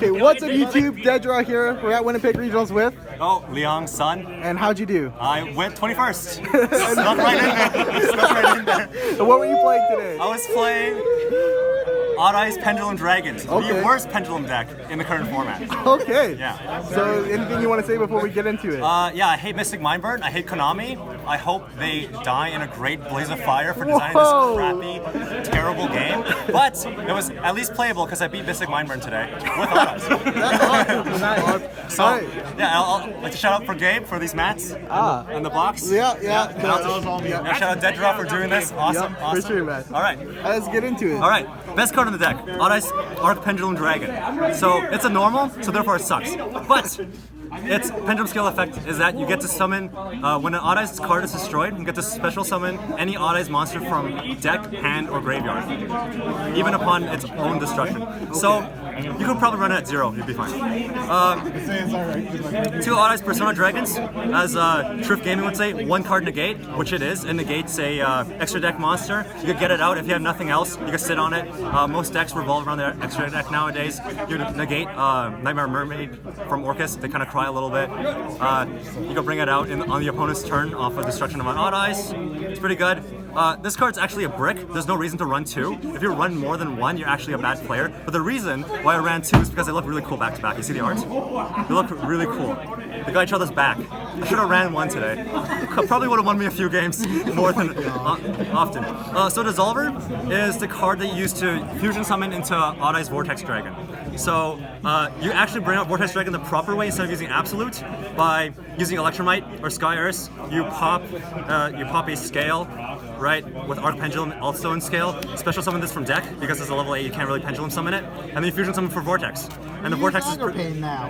Okay, what's up YouTube? Dedra here. We're at Winnipeg Regionals with. Oh, Liang's son. And how'd you do? I went 21st. Snuck right in there. And what were you playing today? I was playing Odd Eyes Pendulum Dragons, Okay. the worst Pendulum deck in the current format. Okay. Yeah. So anything you want to say before we get into it? Yeah, I hate Mystic Mindburn. I hate Konami. I hope they die in a great blaze of fire for designing Whoa. this crappy, terrible game. But it was at least playable because I beat Mystic Mindburn today with Odd Eyes. So, yeah, I'll like to shout out for Gabe for these mats and the box. Yeah. And shout out Dedra for doing this. Awesome. Yep, awesome. for sure, man. All right. Let's get into it. All right, best card in the deck, Odd Eyes Arc Pendulum Dragon. So it's a normal, so therefore it sucks. But its Pendulum skill effect is that you get to summon, when an Odd Eyes card is destroyed, you get to special summon any Odd Eyes monster from deck, hand, or graveyard, even upon its own destruction. So you could probably run it at 0, you'd be fine. 2 Odd Eyes Persona Dragons, as Triff Gaming would say, 1 card negate, which it is. It negates a extra deck monster. You could get it out if you have nothing else. You could sit on it. Most decks revolve around their extra deck nowadays. You negate Nightmare Mermaid from Orcus. They kind of cry a little bit. You could bring it out on the opponent's turn off of destruction of an Odd Eyes. It's pretty good. This card's actually a brick. There's no reason to run 2. If you run more than 1, you're actually a bad player. But the reason why I ran 2 is because they look really cool back to back. You see the art? They look really cool. They got each other's back. I should have ran 1 today. Probably would have won me a few games more than often. So Dissolver is the card that you use to fusion summon into Odd Eyes Vortex Dragon. So you actually bring out Vortex Dragon the proper way instead of using Absolute by using Electromite or Sky Earth. You pop a scale. Right, with Arc Pendulum also in scale. Special summon this from deck because it's a level 8, you can't really Pendulum summon it. And then you fusion summon for Vortex. And the Vortex is now.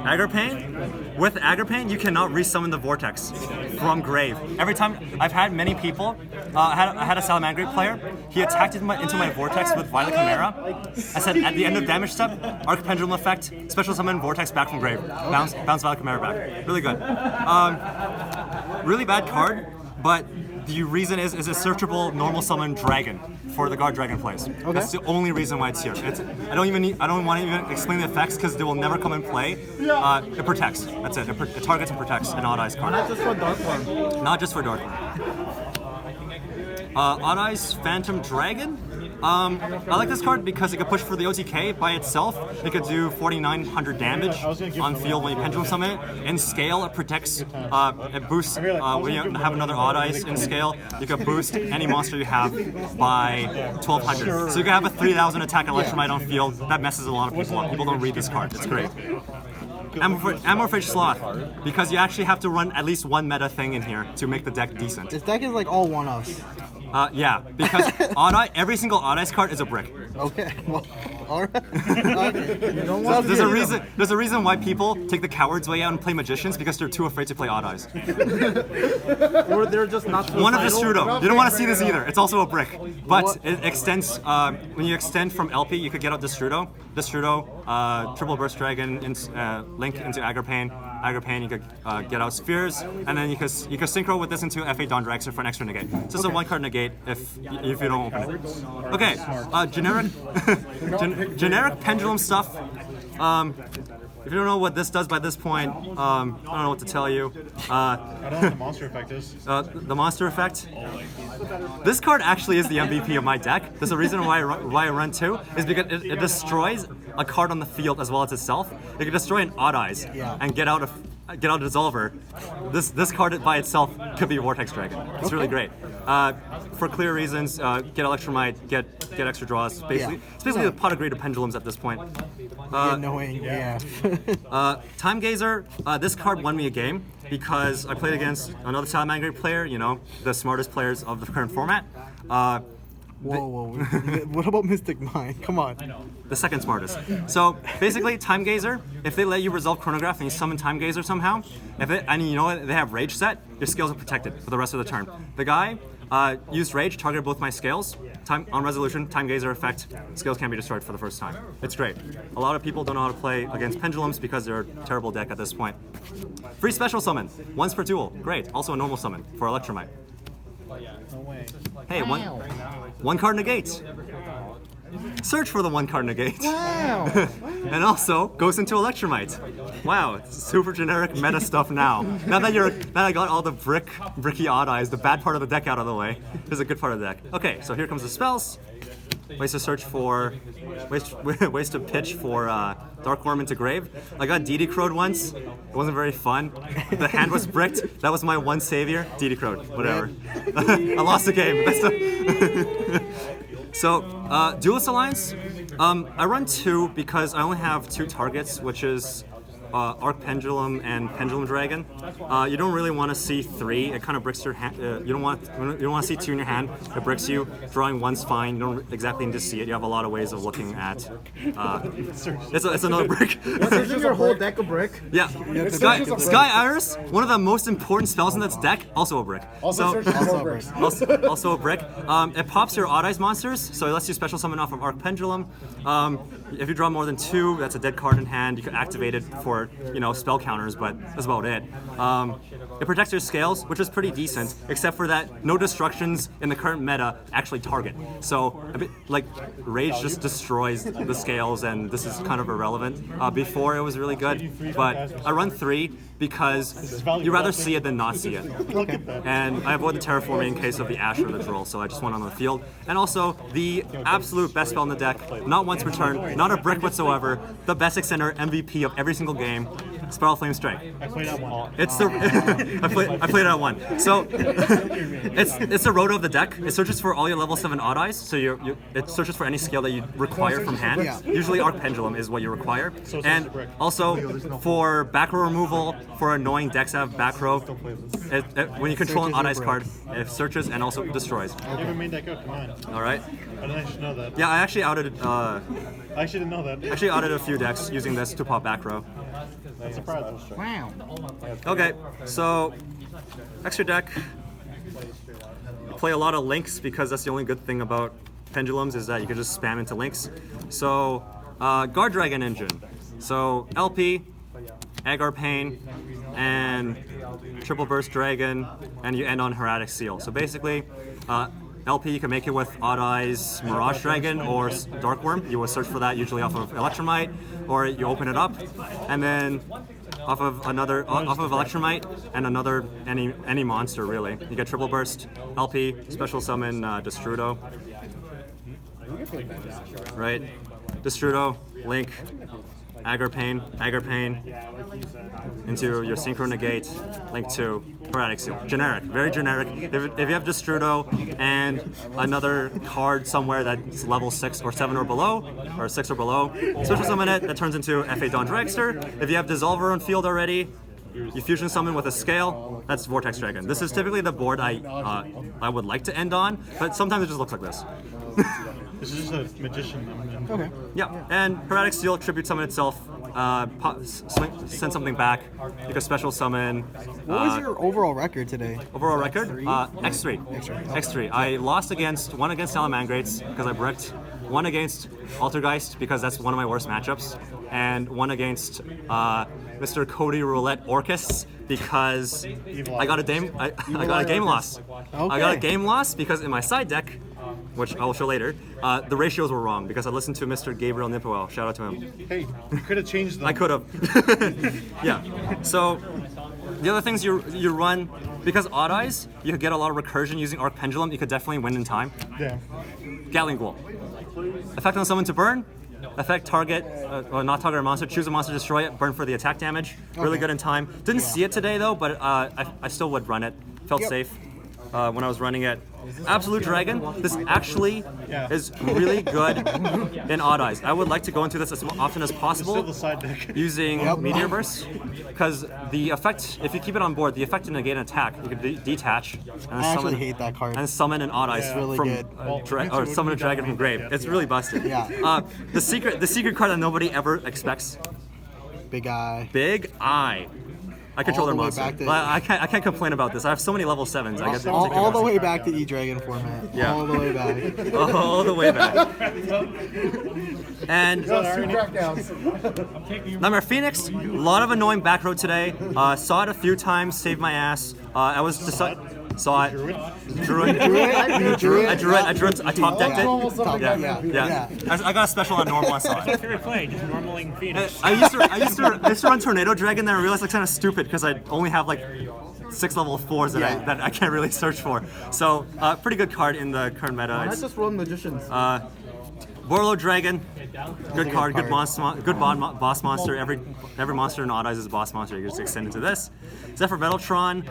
Agripain? With Agripain, you cannot resummon the Vortex from grave. Every time, I've had many people, I had a Salamangreat player, he attacked into my Vortex with Violet Chimera. I said, at the end of damage step, Arc Pendulum effect, special summon Vortex back from grave. Bounce Violet Chimera back. Really good. Really bad card, but the reason is a searchable normal summon dragon for the guard dragon plays. Okay. That's the only reason why it's here. I don't want to even explain the effects because they will never come in play. It protects. That's it. It targets and protects an Odd Eyes card. Not just for Dark One. Not just for Dark One. Odd Eyes Phantom Dragon. I like this card because it could push for the OTK by itself. It could do 4,900 damage on field when you Pendulum summon it. In scale, it protects, it boosts, when you have another Odd Eyes in scale, you can boost any monster you have by 1,200. So you can have a 3,000 attack Electromite on field. That messes a lot of people up. People don't read this card. It's great. Amorphage Sloth, because you actually have to run at least 1 meta thing in here to make the deck decent. This deck is like all one-offs. Yeah, because every single Odd Eyes card is a brick. Okay, well, alright. Okay. You don't want There's a reason why people take the coward's way out and play magicians because they're too afraid to play Odd Eyes. Or they're just not. One of Destrudo. You don't want to see this either. It's also a brick, but it extends. When you extend from LP, you could get out Destrudo, Triple Burst Dragon, link into Agripain. Agripain, you could get out Spheres, and then you could synchro with this into F8 Dawn Dragster for an extra negate. So it's a 1-card negate if you don't open it. Okay, generic Pendulum stuff. If you don't know what this does by this point, I don't know what to tell you. I don't know what the monster effect is. The monster effect? This card actually is the MVP of my deck. There's a reason why I run 2, is because it destroys a card on the field as well as itself. It can destroy an Odd Eyes and get out a Dissolver. This card by itself could be Vortex Dragon. It's really great. For clear reasons, get Electromite, get extra draws. Basically, it's basically a pot of greater pendulums at this point. Annoying, yeah. Time Gazer, this card won me a game because I played against another Salamangreat player, you know, the smartest players of the current format. Whoa. What about Mystic Mind? Come on. The second smartest. So basically, Time Gazer, if they let you resolve Chronograph and you summon Time Gazer somehow, and you know they have Rage set, your skills are protected for the rest of the turn. The guy used Rage, targeted both my scales. On resolution, Time Gazer effect, skills can be destroyed for the first time. It's great. A lot of people don't know how to play against Pendulums because they're a terrible deck at this point. Free special summon, once per duel, great. Also a normal summon for Electromite. Hey, one card negates. search for the 1 card negate. Wow. And also goes into Electromite. Wow, it's super generic meta stuff now. Now that I got all the bricky odd eyes, the bad part of the deck out of the way, there's a good part of the deck. Okay, so here comes the spells. Ways to search for, ways to pitch for Dark Worm into grave. I got DD Crowed once. It wasn't very fun. The hand was bricked. That was my one savior. DD Crowed, whatever. I lost the game. So, Duelist Alliance, I run 2 because I only have 2 targets, which is Arc Pendulum and Pendulum Dragon. You don't really want to see 3. It kind of bricks your hand. You don't want to see 2 in your hand. It bricks you. Drawing 1's fine. You don't exactly need to see it. You have a lot of ways of looking at. It's another brick. Isn't your whole deck a brick? Yeah. Sky Iris, one of the most important spells in this deck, also a brick. Also Also a brick. It pops your Odd Eyes monsters, so it lets you special summon off of Arc Pendulum. If you draw more than 2, that's a dead card in hand. You can activate it for spell counters, but that's about it. It protects your scales, which is pretty decent, except for that no destructions in the current meta actually target. So a bit like Rage just destroys the scales, and this is kind of irrelevant. Before it was really good, but I run 3 because you rather see it than not see it. And I avoid the terraforming in case of the Ash or the Droll, so I just went on the field. And also, the absolute best spell in the deck, not once per turn, not a brick whatsoever, the best extender MVP of every single game, Spiral Flame Strike. I played that one. It's the I played it at 1. So it's the roto of the deck. It searches for all your level 7 odd eyes. So it searches for any skill that you require from hand. Yeah. Usually Arc Pendulum is what you require. And also for back row removal, for annoying decks that have back row, when you control an odd eyes card, it searches and also destroys. You have a main deck out, come on. All right. I didn't actually know that. Yeah, I actually outed I actually didn't know that. a few decks using this to pop back row. That's surprising. Wow. Okay, so extra deck. Play a lot of links because that's the only good thing about pendulums is that you can just spam into links. So Guard Dragon Engine. So LP, Agar Pain, and Triple Burst Dragon, and you end on Hieratic Seal. So basically, LP, you can make it with Odd Eyes, Mirage Dragon, or Dark Worm. You will search for that usually off of Electromite, or you open it up, and then off of Electromite and another any monster really. You get Triple Burst, LP, Special Summon Destrudo, right? Destrudo, Link, Agar Pain into your Synchro Negate, Link 2, Hieratic Seal. Generic, very generic. If you have Destrudo and another card somewhere that's level 6 or 7 or below, or 6 or below, special summon it, that turns into F8 Dawn Dragster. If you have Dissolver on field already, you fusion summon with a scale, that's Vortex Dragon. This is typically the board I would like to end on, but sometimes it just looks like this. This is just a magician. Okay. Yeah, and Hieratic Seal tribute summon itself, send something back. You can special summon. What was your overall record today? Overall record? X3. X3. I lost one against Salamangrates because I bricked, one against Altergeist because that's one of my worst matchups, and one against Mr. Cody Roulette Orcus because I got a game loss. Okay. I got a game loss because in my side deck, which I will show later, the ratios were wrong because I listened to Mr. Gabriel Nipowell. Shout out to him. Hey, you could have changed them. I could have. Yeah. So the other things you run, because Odd Eyes, you could get a lot of recursion using Arc Pendulum. You could definitely win in time. Yeah. Gatling Ghoul. Effect on someone to burn. Effect target, or not target a monster. Choose a monster, destroy it. Burn for the attack damage. Really good in time. Didn't see it today though, but I still would run it. Felt safe when I was running it. Absolute Dragon, this actually is really good in Odd Eyes. I would like to go into this as often as possible Still the side deck. using Meteor Burst, because the effect, if you keep it on board, the effect to negate an attack, you can detach and I actually hate that card. and summon an Odd Eyes It's really from good. or summon a dragon from grave. It's really busted. Yeah. The secret card that nobody ever expects, Big Eye. Big Eye. I control All their the way monster. back to- I can't complain about this. I have so many level 7s. I get to take All the it way back to E-Dragon format. Yeah. All the way back. all the way back. And Nightmare Phoenix, a lot of annoying back row today. Saw it a few times, saved my ass. I was saw it, drew it. I top decked it. Yeah. I got a special on normal. I saw it. Favorite play, just normaling Phoenix. I used to run Tornado Dragon, then I realized it's kind of stupid because I only have like 6 level 4s that I can't really search for. So pretty good card in the current meta. Why not just run Magicians? Warlord Dragon, good card, good boss monster. Every monster in Odd Eyes is a boss monster. You can just extend into this. Zephyr Metaltron.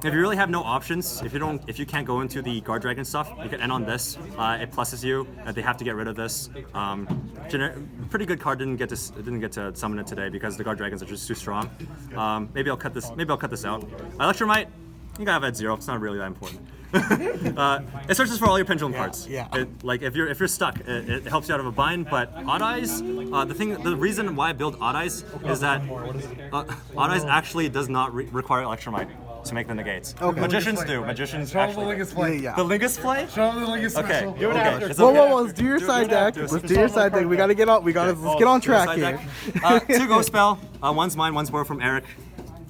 If you really have no options, if you can't go into the Guard Dragon stuff, you can end on this. It pluses you. They have to get rid of this. Pretty good card. Didn't get to summon it today because the Guard Dragons are just too strong. Maybe I'll cut this. Maybe I'll cut this out. Electromite. You gotta have at 0. It's not really that important. It searches for all your Pendulum cards. Yeah. Like if you're stuck, it helps you out of a bind. But Odd Eyes, the reason why I build Odd Eyes is that Odd Eyes actually does not require Electromite to make the negates. Okay. Magicians do. Magicians Show actually. the Lingus play. Yeah. The Lingus play? Show the Lingus Okay. special. Do it after. It's Whoa, okay. whoa, let's do your side deck. Let's do your side deck. We gotta get on. Let's get on track Side here. deck. 2 Ghost Spell. One's mine. One's borrowed from Eric.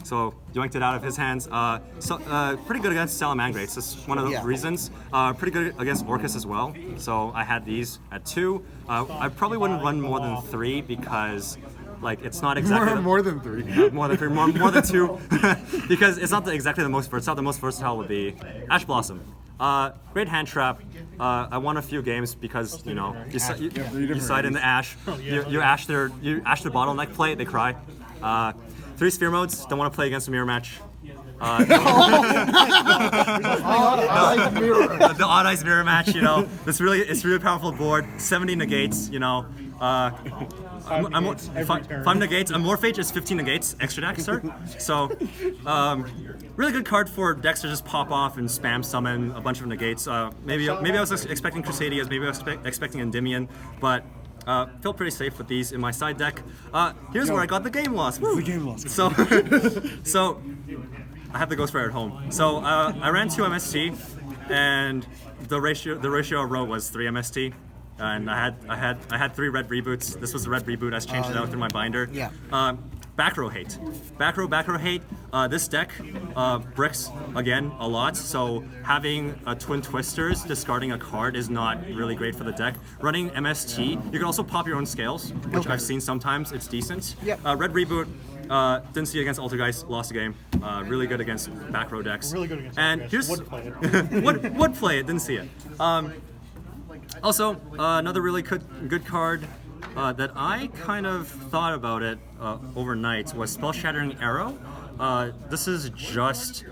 So yoinked it out of his hands. Pretty good against Salamangrates. That's one of the reasons. Pretty good against Orcus as well. So I had these at 2. I probably wouldn't run more than 3 because, like, it's not exactly More than 3. more than 3, more than 2, because it's not exactly the most versatile. The most versatile would be Ash Blossom. Great hand trap. I won a few games because you side in the Ash. You ash their bottleneck play. They cry. 3 sphere modes. Don't want to play against a mirror match. The Odd Eyes mirror match. It's really powerful board. 70 negates. If I'm negates, a Morphage is 15 negates, extra deck, sir. So, really good card for decks to just pop off and spam summon a bunch of negates. Maybe I was expecting Crusadias, maybe I was expecting Endymion, but felt pretty safe with these in my side deck. Here's where I got the game loss. Woo! The game loss. So I have the Ghost Rider at home. So I ran 2 MST, and the ratio I wrote was 3 MST. And I had 3 red reboots. This was the red reboot. I just changed it out through my binder. Yeah. Back row hate. Back row hate. This deck bricks again a lot. So having Twin Twisters discarding a card is not really great for the deck. Running MST, you can also pop your own scales, which I've seen sometimes. It's decent. Yep. Red reboot. Didn't see against Altergeist, lost a game. Really good against back row decks. Really good against And Altergeist. here's Would play it. would play it. Didn't see it. Also, another really good card that I kind of thought about it overnight was Spell Shattering Arrow. This is just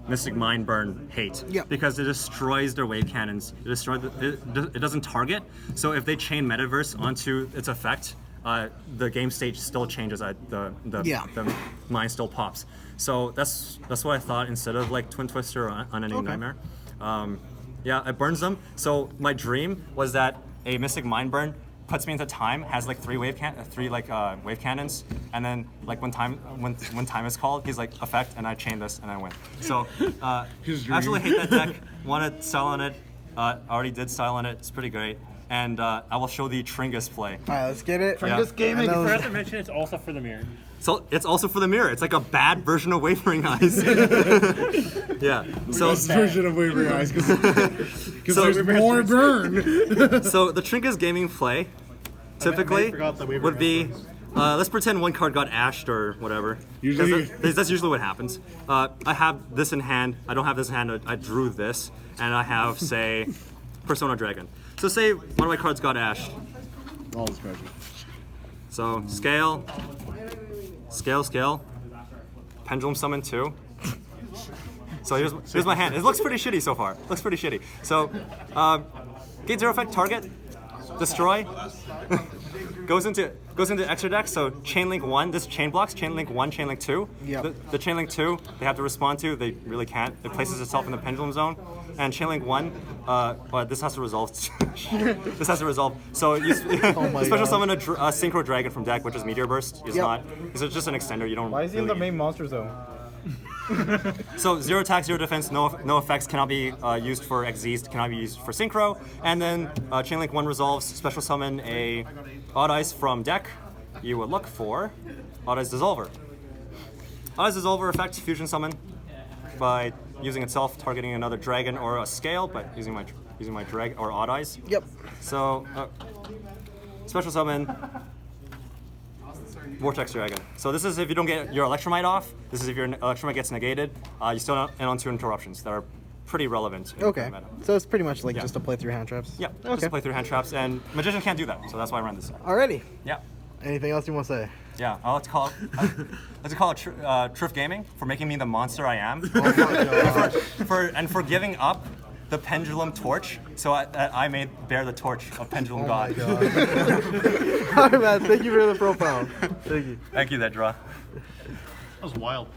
Mystic Mind Burn hate because it destroys their wave cannons. It doesn't target. So if they chain Metaverse onto its effect, the game stage still changes. The mind still pops. So that's what I thought instead of like Twin Twister or Unending Nightmare. Yeah, it burns them. So my dream was that a Mystic Mind Burn puts me into time, has like 3 wave cannons, and then like when time is called, he's like effect, and I chain this and I win. So absolutely hate that deck. Want to style on it. Already did style on it. It's pretty great. And I will show the Tringus play. All right, let's get it. Tringus gaming. I forgot to mention it's also for the mirror. So it's also for the mirror. It's like a bad version of Wavering Eyes. Yeah. So Best version of Wavering Eyes because there's more burn. So the Trinkus gaming play typically would be, let's pretend one card got ashed or whatever. Usually, that's usually what happens. I have this in hand. I don't have this in hand. I drew this, and I have, say, Persona Dragon. So say one of my cards got ashed. all the special. So scale. Pendulum summon 2. So here's my hand. It looks pretty shitty so far. Looks pretty shitty. So gate 0 effect, target, destroy. goes into extra deck. So chain link 1. This chain blocks chain link 1, chain link 2. Yep. The chain link 2 they have to respond to. They really can't. It places itself in the pendulum zone. And chain link 1, this has to resolve. This has to resolve. So you special summon a synchro dragon from deck, which is Meteor Burst. He's not. He's just an extender. You don't. Why is he in the main monster zone? So 0 attack, 0 defense, no effects cannot be used for XZs, cannot be used for synchro. And then chain link 1 resolves. Special summon a Odd Eyes from deck. You would look for Odd Eyes Dissolver. Odd Eyes Dissolver effect, fusion summon. by using itself, targeting another dragon or a scale, but using my drag or odd eyes. Yep. So special summon Vortex Dragon. So this is if you don't get your Electromite off. This is if your Electromite gets negated. You still end on 2 interruptions that are pretty relevant. In Okay. the meta. So it's pretty much like Yeah. just a playthrough hand traps. Yeah. Okay. Just play through hand traps, and Magician can't do that. So that's why I run this. Alrighty. Yeah. Anything else you want to say? Yeah, let's call it Triff Gaming for making me the monster I am, for giving up the Pendulum torch, so I may bear the torch of Pendulum God. Alright, man. Thank you for the profile. Thank you. Thank you, that draw. That was wild.